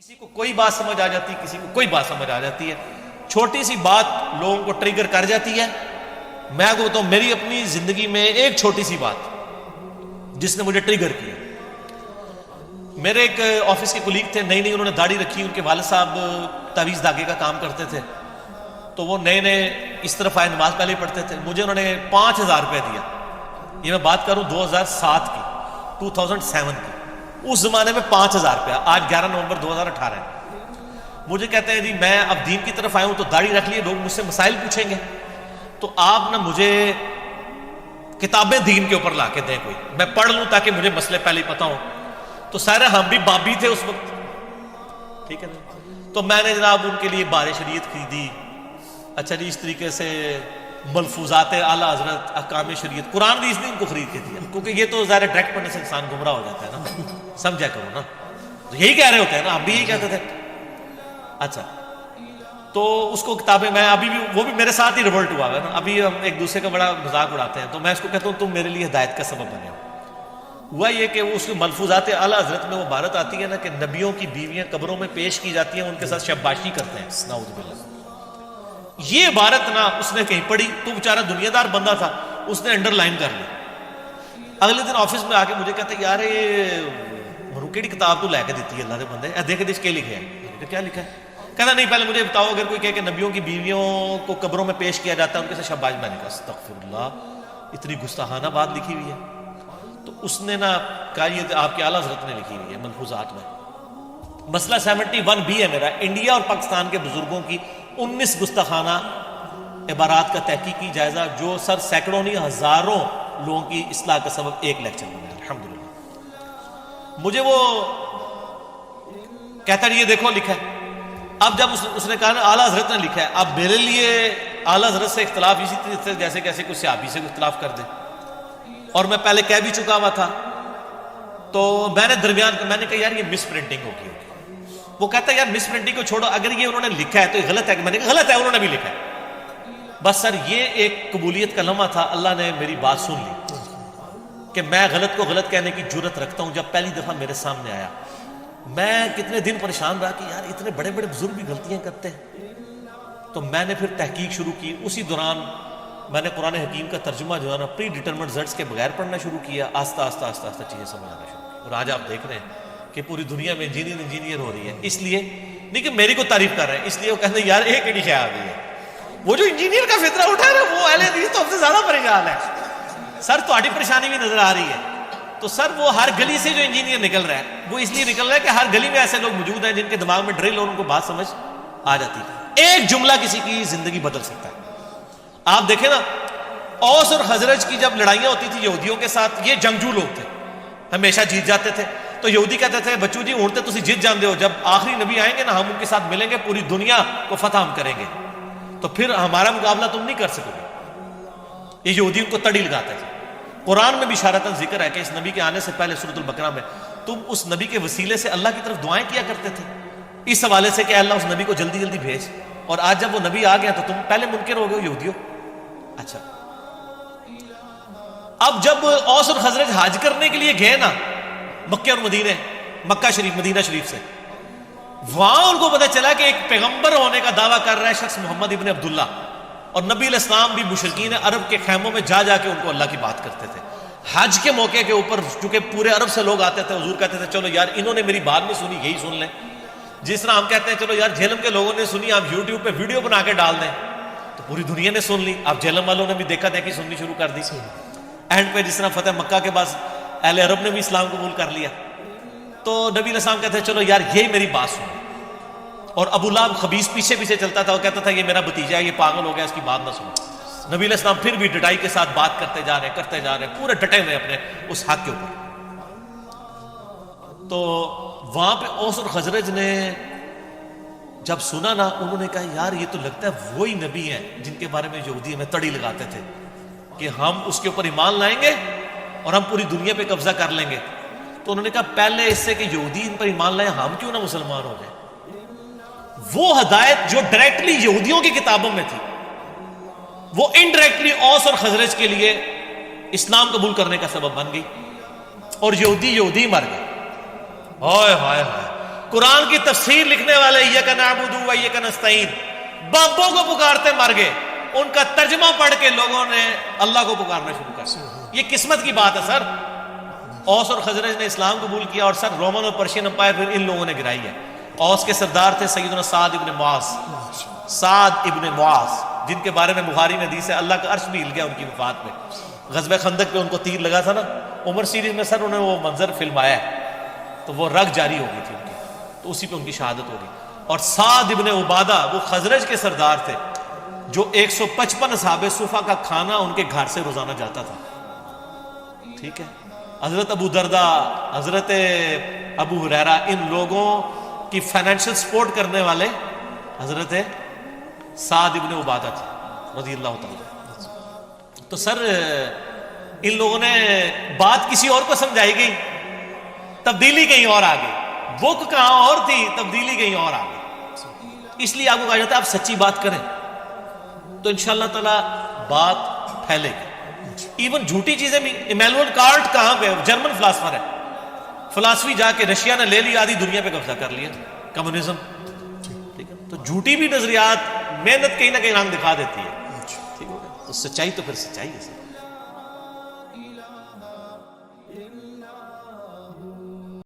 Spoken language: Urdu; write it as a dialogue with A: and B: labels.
A: کسی کو کوئی بات سمجھ آ جاتی ہے، کسی کو کوئی بات سمجھ آ جاتی ہے، چھوٹی سی بات لوگوں کو ٹریگر کر جاتی ہے۔ میں کو بتاؤں میری اپنی زندگی میں ایک چھوٹی سی بات جس نے مجھے ٹریگر کیا، میرے ایک آفس کے کولیگ تھے، نئی انہوں نے داڑھی رکھی، ان کے والد صاحب تعویذ دھاگے کا کام کرتے تھے، تو وہ نئے اس طرف آئے، نماز پہلے ہی پڑھتے تھے، مجھے انہوں نے 5,000 روپے دیا۔ یہ میں بات کروں 2007 کی، 2007 کی، اس زمانے میں 5,000 روپیہ، آج 11 نومبر 2018 ہے۔ مجھے کہتے ہیں جی میں اب دین کی طرف آیا ہوں تو داڑھی رکھ لیے، لوگ مجھ سے مسائل پوچھیں گے، تو آپ نہ مجھے کتابیں دین کے اوپر لا کے دیں، کوئی میں پڑھ لوں تاکہ مجھے مسئلے پہلے ہی پتہ ہوں۔ تو سارے ہم بھی بابی تھے اس وقت، ٹھیک ہے نا، تو میں نے جناب ان کے لیے بار شریعت خریدی، اچھا جی اس طریقے سے ملفوظات اعلیٰ حضرت، احکام شریعت، قرآن بھی اس نے ان کو خرید کے دیا، کیونکہ یہ تو ظاہر ڈائریکٹ پڑھنے سے انسان گمراہ ہو جاتا ہے نا، سمجھا کرو نا، تو یہی کہہ رہے ہوتے ہیں نا، ہم بھی یہی کہتے تھے۔ اچھا تو اس کو کتابیں، میں ابھی بھی، وہ بھی میرے ساتھ ہی ریولٹ ہوا ہے نا، ابھی ہم ایک دوسرے کا بڑا مذاق اڑاتے ہیں، تو میں اس کو کہتا ہوں تم میرے لیے ہدایت کا سبب بنے ہو۔ ہوا یہ کہ اس ملفوظات اعلیٰ حضرت میں وہ عبارت آتی ہے نا کہ نبیوں کی بیویاں قبروں میں پیش کی جاتی ہیں، ان کے ساتھ شباشی کرتے ہیں، نعوذ باللہ۔ یہ عبارت نا اس نے کہیں پڑھی، تو بیچارہ دنیا دار بندہ تھا، اس نے انڈر لائن کر لی۔ اگلے دن آفس میں آ کے مجھے کہتا ہے یار یہ کیڑی کتاب تو لے کے دیتی ہے اللہ کے بندے، دیکھ دیکھ کے لکھے ہے، کیا لکھا ہے؟ کہنا نہیں پہلے مجھے بتاؤ، اگر کوئی کہے کہ نبیوں کی بیویوں کو قبروں میں پیش کیا جاتا ہے، ان کے ساتھ شباش، میں نے کہا استغفر اللہ، اتنی گستاخانہ بات لکھی ہوئی ہے؟ تو اس نے نا کہا یہ آپ کے اعلیٰ حضرت نے لکھی ہوئی ہے ملفوظات میں۔ مسئلہ 71B ہے میرا، انڈیا اور پاکستان کے بزرگوں کی 19 گستاخانہ عبارات کا تحقیقی جائزہ، جو سر سینکڑوں نہیں ہزاروں لوگوں کی اصلاح کا سبب ایک لیکچر بنا، الحمدللہ۔ مجھے وہ کہتا ہے یہ دیکھو لکھا ہے۔ اب جب اس نے کہا نا اعلیٰ حضرت نے لکھا ہے، اب میرے لیے اعلیٰ حضرت سے اختلاف اسی طرح سے جیسے کیسے کوئی صحابی سے اختلاف کر دے، اور میں پہلے کہہ بھی چکا ہوا تھا، تو میں نے درمیان میں نے کہا یار یہ مس پرنٹنگ ہوگی۔ وہ کہتا ہے یار مس پرنٹنگ کو چھوڑو، اگر یہ انہوں نے لکھا ہے تو یہ غلط ہے، میں نے کہا غلط ہے، انہوں نے بھی لکھا ہے۔ بس سر یہ ایک قبولیت کا لمحہ تھا، اللہ نے میری بات سن لی کہ میں غلط کو غلط کہنے کی جرت رکھتا ہوں۔ جب پہلی دفعہ میرے سامنے آیا، میں کتنے دن پریشان رہا کہ یار اتنے بڑے بڑے بزرگ بھی غلطیاں کرتے ہیں، تو میں نے پھر تحقیق شروع کی۔ اسی دوران میں نے قرآن حکیم کا ترجمہ جو ہے نا پری ڈیٹرمنٹ ریزلٹس کے بغیر پڑھنا شروع کیا، آہستہ آہستہ آہستہ آہستہ چیزیں سمجھ آنا شروع کی، اور آج آپ دیکھ رہے ہیں کہ پوری دنیا میں انجینئر ہو رہی ہے۔ اس لیے نہیں کہ میری کو تعریف کر رہے ہیں، اس لیے وہ کہتے ہیں یار ایک ایڈی خیال آ گئی ہے، وہ جو انجینئر کا فطرہ اٹھا رہا ہے وہ اہل حدیث تو ہم سے زیادہ پریشان ہے۔ سر تہاڈی پریشانی بھی نظر آ رہی ہے، تو سر وہ ہر گلی سے جو انجینئر نکل رہا ہے وہ اس لیے نکل رہا ہے کہ ہر گلی میں ایسے لوگ موجود ہیں جن کے دماغ میں ڈرل اور ان کو بات سمجھ آ جاتی ہے۔ ایک جملہ کسی کی زندگی بدل سکتا ہے۔ آپ دیکھیں نا، اوس اور خزرج کی جب لڑائیاں ہوتی تھی یہودیوں کے ساتھ، یہ جنگجو لوگ تھے، ہمیشہ جیت جاتے تھے، تو یہودی کہتے تھے بچو جی ہوں تے تسی جیت جاندے ہو، جب آخری نبی آئیں گے نا ہم ان کے ساتھ ملیں گے، پوری دنیا کو فتح ہم کریں گے، تو پھر ہمارا مقابلہ تم نہیں کر سکو گے۔ یہ یہودی ان کو تڑی لگاتے تھے۔ قرآن میں بھی اشارتاً ذکر ہے کہ اس نبی کے آنے سے پہلے سورۃ البقرہ میں تم اس نبی کے وسیلے سے اللہ کی طرف دعائیں کیا کرتے تھے، اس حوالے سے کہ اللہ اس نبی کو جلدی جلدی بھیج، اور آج جب وہ نبی آ گیا تو تم پہلے منکر ہو گئے یہودیوں۔ اچھا اب جب اوس اور خزرج حج کرنے کے لیے گئے نا مکہ اور مدینے، مکہ شریف مدینہ شریف سے، وہاں ان کو پتہ چلا کہ ایک پیغمبر ہونے کا دعویٰ کر رہا ہے شخص محمد ابن عبداللہ، اور نبی علیہ السلام بھی مشرکین عرب کے خیموں میں جا کے ان کو اللہ کی بات کرتے تھے۔ حج کے موقع کے اوپر چونکہ پورے عرب سے لوگ آتے تھے، حضور کہتے تھے چلو یار انہوں نے میری بات نہیں سنی، یہی سن لیں، جس طرح ہم کہتے ہیں چلو یار جہلم کے لوگوں نے سنی، آپ یوٹیوب پہ ویڈیو بنا کے ڈال دیں، تو پوری دنیا نے سن لی، اب جہلم والوں نے بھی دیکھا دیکھی سننی شروع کر دی۔ اینڈ پہ جس طرح فتح مکہ کے بعد اہل عرب نے بھی اسلام قبول کر لیا، تو نبی علیہ السلام کہتے ہیں چلو یار یہی میری بات سنو، اور ابو لہب خبیث پیچھے پیچھے چلتا تھا، وہ کہتا تھا یہ میرا بھتیجا ہے، یہ پاگل ہو گیا، اس کی بات نہ سنو۔ نبی علیہ السلام پھر بھی ڈٹائی کے ساتھ بات کرتے جا رہے پورے ڈٹے ہوئے اپنے اس حق کے اوپر۔ تو وہاں پہ اوس اور خزرج نے جب سنا نا، انہوں نے کہا یار یہ تو لگتا ہے وہی نبی ہیں جن کے بارے میں یہودی ہمیں تڑی لگاتے تھے کہ ہم اس کے اوپر ایمان لائیں گے اور ہم پوری دنیا پہ قبضہ کر لیں گے۔ تو انہوں نے کہا پہلے اس سے کہ یہودی ان پر ایمان لائیں، ہم کیوں نہ مسلمان ہو جائیں۔ وہ ہدایت جو ڈائریکٹلی یہودیوں کی کتابوں میں تھی، وہ انڈائریکٹلی اوس اور خزرج کے لیے اسلام قبول کرنے کا سبب بن گئی، اور یہودی مر گئے۔ ہائے ہائے ہائے، قرآن کی تفسیر لکھنے والے ایاک نعبد و ایاک نستعین بابوں کو پکارتے مر گئے، ان کا ترجمہ پڑھ کے لوگوں نے اللہ کو پکارنا شروع کر دیا۔ یہ قسمت کی بات ہے سر۔ اوس اور خزرج نے اسلام قبول کیا اور سر رومن اور پرشین امپائر پھر ان لوگوں نے گرائی ہے۔ اوس کے سردار تھے سیدنا سعد ابن معاذ، سعد ابن معاذ، جن کے بارے میں بخاری میں حدیث ہے اللہ کا عرش بھی ہل گیا ان کی وفات پہ۔ غزوہ خندق پہ ان کو تیر لگا تھا نا، عمر سیریز میں سر انہوں نے وہ منظر فلمایا ہے، تو وہ رگ جاری ہو گئی تھی ان کی، تو اسی پہ ان کی شہادت ہو گئی۔ اور سعد ابن عبادہ وہ خزرج کے سردار تھے جو 155 اصحاب صفا کا کھانا ان کے گھر سے روزانہ جاتا تھا، ٹھیک ہے۔ حضرت ابو دردہ، حضرت ابو ہریرہ، ان لوگوں کی فائنینشل سپورٹ کرنے والے حضرت سعد ابن عبادہ تھے رضی اللہ تعالیٰ۔ تو سر ان لوگوں نے بات کسی اور کو سمجھائی گئی، تبدیلی کہیں اور آ گئی، بک کہاں اور تھی، تبدیلی کہیں اور آ گئی۔ اس لیے آپ کو کہا جاتا ہے آپ سچی بات کریں تو انشاءاللہ تعالیٰ بات پھیلے گی۔ ایون جھوٹی چیزیں بھی، ایمینوئل کانٹ کہاں پہ، جرمن فلاسفر ہے، فلاسفی جا کے رشیا نے لے لی، آدھی دنیا پہ قبضہ کر لیا، کمیونزم، ٹھیک ہے۔ تو جھوٹی بھی نظریات محنت کہیں نہ کہیں رنگ دکھا دیتی ہے، ٹھیک ہے۔ تو سچائی تو پھر سچائی ہے سر۔